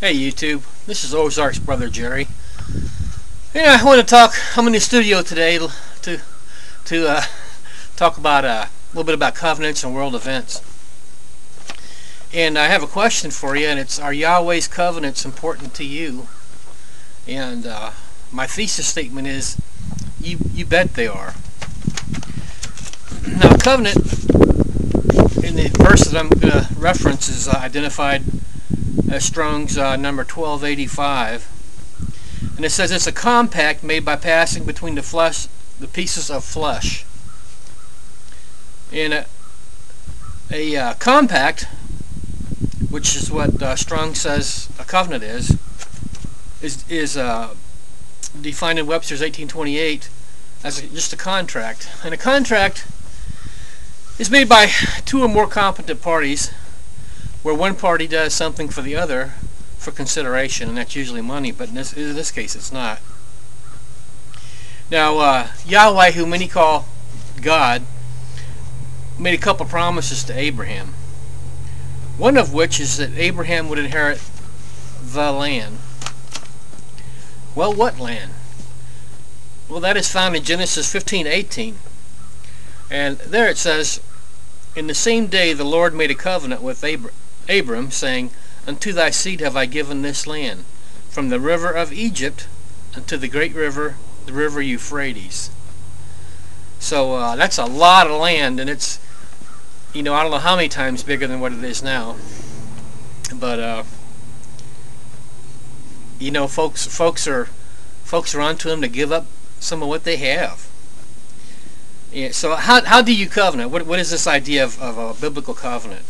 Hey YouTube, this is Ozark's brother Jerry. Yeah, I want to talk. I'm in the studio today to talk about a little bit about covenants and world events. And I have a question for you, and it's: are Yahweh's covenants important to you? And my thesis statement is: you bet they are. Now, covenant in the verse that I'm going to reference is identified as Strong's number 1285, and it says it's a compact made by passing between the pieces of flesh. And a compact, which is what Strong says a covenant is defined in Webster's 1828 as just a contract. And a contract is made by two or more competent parties, where one party does something for the other for consideration, and that's usually money, but in this case it's not. Now, Yahweh, who many call God, made a couple promises to Abraham, one of which is that Abraham would inherit the land. Well, what land? Well, that is found in Genesis 15:18, and there it says, "In the same day the Lord made a covenant with Abram, saying, Unto thy seed have I given this land, from the river of Egypt unto the great river, the river Euphrates." So that's a lot of land, and it's, I don't know how many times bigger than what it is now. But folks are onto them to give up some of what they have. Yeah, so how do you covenant? What is this idea of a biblical covenant?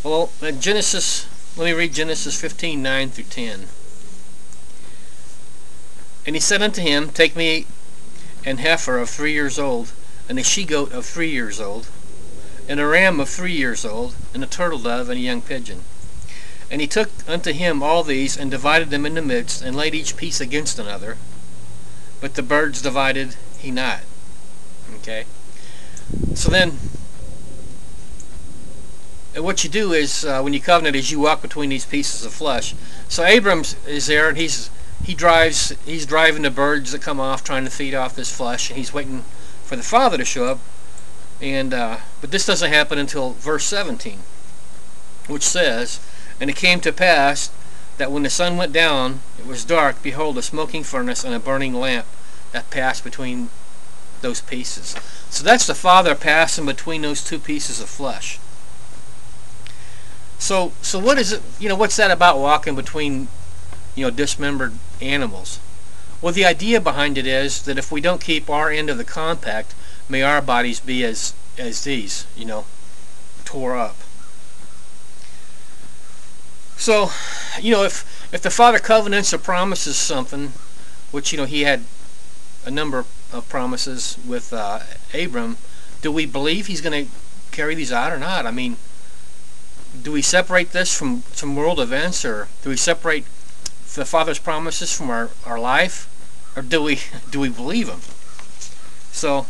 Well, let me read Genesis 15:9 through 10. "And he said unto him, Take me an heifer of 3 years old, and a she-goat of 3 years old, and a ram of 3 years old, and a turtle dove, and a young pigeon. And he took unto him all these, and divided them in the midst, and laid each piece against another. But the birds divided he not." Okay? So then, what you do is, when you covenant, is you walk between these pieces of flesh. So Abram is there, and he's driving the birds that come off, trying to feed off this flesh, and he's waiting for the Father to show up. And but this doesn't happen until verse 17, which says, "And it came to pass that when the sun went down, it was dark. Behold, a smoking furnace and a burning lamp that passed between those pieces." So that's the Father passing between those two pieces of flesh. So what is it? What's that about, walking between dismembered animals? Well, the idea behind it is that if we don't keep our end of the compact, may our bodies be as these, tore up. So, if the Father covenants or promises something, which he had a number of promises with Abram, do we believe he's going to carry these out or not? I mean, do we separate this from some world events, or do we separate the Father's promises from our life, or do we believe them? So,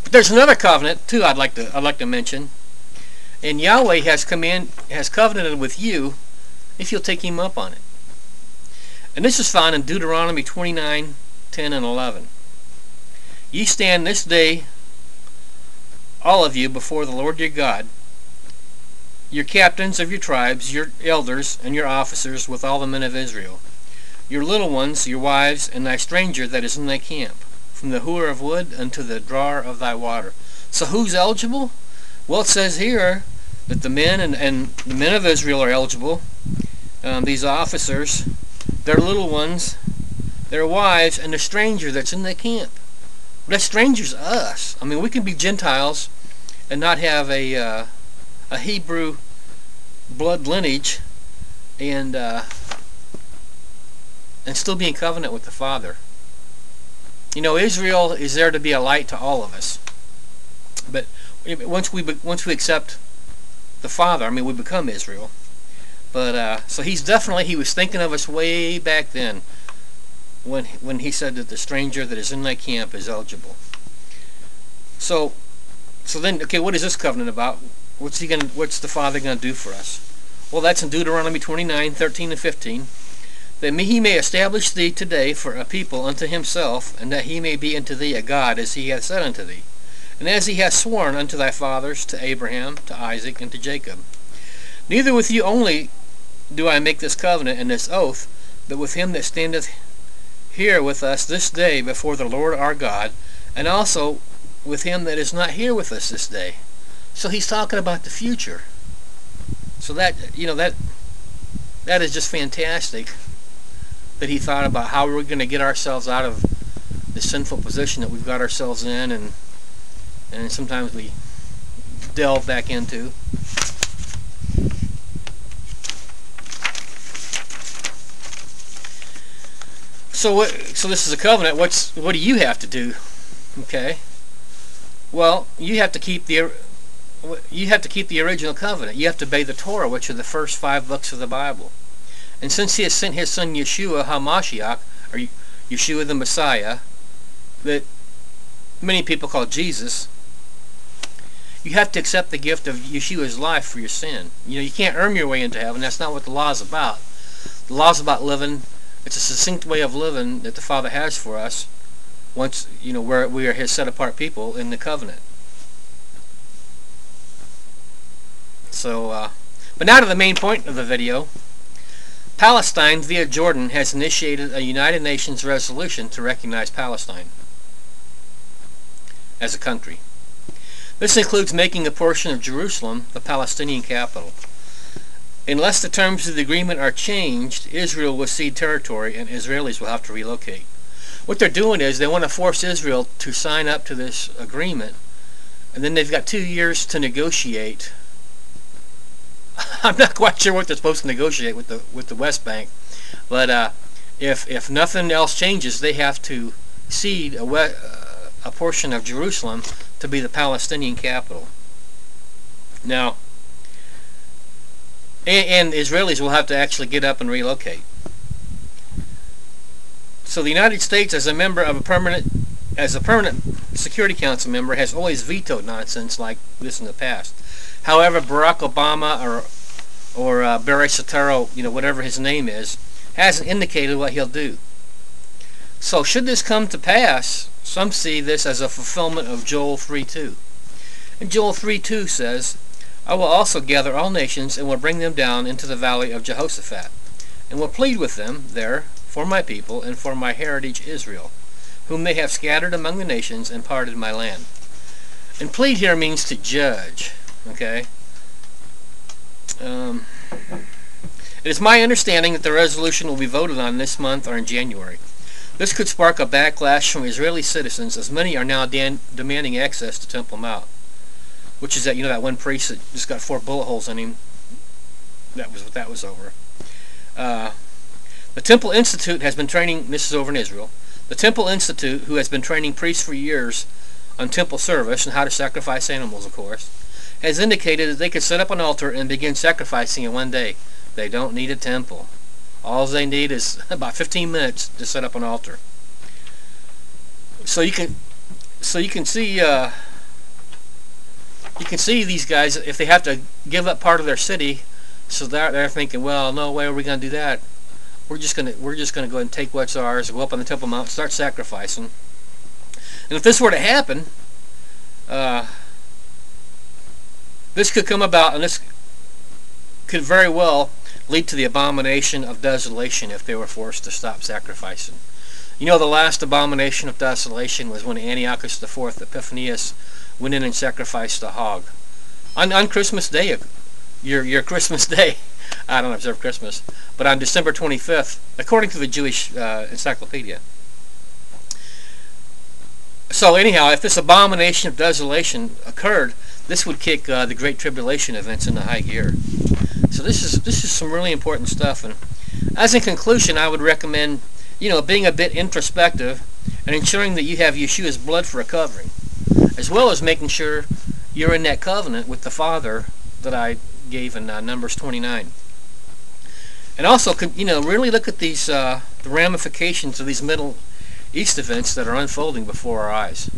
but there's another covenant too I'd like to mention, and Yahweh has covenanted with you if you'll take him up on it. And this is found in Deuteronomy 29:10 and 11. "Ye stand this day, all of you, before the Lord your God, your captains of your tribes, your elders, and your officers, with all the men of Israel, your little ones, your wives, and thy stranger that is in thy camp, from the hewers of wood unto the drawer of thy water." So who's eligible? Well, it says here that the men and the men of Israel are eligible. These officers, their little ones, their wives, and the stranger that's in the camp. That stranger's us. I mean, we can be Gentiles and not have a Hebrew blood lineage, and still be in covenant with the Father. Israel is there to be a light to all of us. But once we accept the Father, we become Israel. But so he was thinking of us way back then, when he said that the stranger that is in thy camp is eligible. So then, okay, what is this covenant about? What's the Father going to do for us? Well, that's in Deuteronomy 29:13 and 15. That he may establish thee today for a people unto himself, and that he may be unto thee a God, as he hath said unto thee, and as he hath sworn unto thy fathers, to Abraham, to Isaac, and to Jacob. Neither with you only do I make this covenant and this oath, but with him that standeth here with us this day before the Lord our God, and also with him that is not here with us this day. So he's talking about the future. So that, that is just fantastic, that he thought about how we're going to get ourselves out of the sinful position that we've got ourselves in, and sometimes we delve back into. So this is a covenant. What do you have to do? Okay. Well, you have to keep the original covenant. You have to obey the Torah, which are the first 5 books of the Bible. And since he has sent his son Yeshua HaMashiach, or Yeshua the Messiah, that many people call Jesus, you have to accept the gift of Yeshua's life for your sin. You can't earn your way into heaven. That's not what the law is about. The law is about living. It's a succinct way of living that the Father has for us once, where we are his set-apart people in the covenant. So, but now to the main point of the video. Palestine, via Jordan, has initiated a United Nations resolution to recognize Palestine as a country. This includes making a portion of Jerusalem the Palestinian capital. Unless the terms of the agreement are changed, Israel will cede territory and Israelis will have to relocate. What they're doing is they want to force Israel to sign up to this agreement, and then they've got 2 years to negotiate. I'm not quite sure what they're supposed to negotiate with the West Bank, but if nothing else changes, they have to cede a portion of Jerusalem to be the Palestinian capital. Now, and Israelis will have to actually get up and relocate. So the United States, as a permanent Security Council member, has always vetoed nonsense like this in the past. However, Barack Obama or Barry Soetoro, whatever his name is, hasn't indicated what he'll do. So should this come to pass, some see this as a fulfillment of Joel 3:2. And Joel 3:2 says, I will also gather all nations and will bring them down into the valley of Jehoshaphat, and will plead with them there for my people and for my heritage Israel, whom they have scattered among the nations and parted my land. And plead here means to judge. Okay? It is my understanding that the resolution will be voted on this month or in January. This could spark a backlash from Israeli citizens, as many are now demanding access to Temple Mount, which is that one priest that just got 4 bullet holes in him. That was over. The Temple Institute has been training. This is over in Israel. The Temple Institute, who has been training priests for years on temple service and how to sacrifice animals, of course, has indicated that they could set up an altar and begin sacrificing in one day. They don't need a temple. All they need is about 15 minutes to set up an altar. So you can see these guys, if they have to give up part of their city, so they're thinking, well, no way are we going to do that. We're just gonna go ahead and take what's ours, go up on the Temple Mount, start sacrificing. And if this were to happen, this could come about, and this could very well lead to the abomination of desolation if they were forced to stop sacrificing. The last abomination of desolation was when Antiochus IV Epiphanes went in and sacrificed a hog. On Christmas Day, your Christmas Day, I don't observe Christmas, but on December 25th, according to the Jewish encyclopedia. So anyhow, if this abomination of desolation occurred, this would kick the Great Tribulation events into high gear. So this is some really important stuff. And as a conclusion, I would recommend, being a bit introspective and ensuring that you have Yeshua's blood for a covering, as well as making sure you're in that covenant with the Father that I gave in Numbers 29. And also, really look at these the ramifications of these Middle East events that are unfolding before our eyes.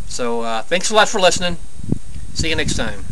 So thanks a lot for listening. See you next time.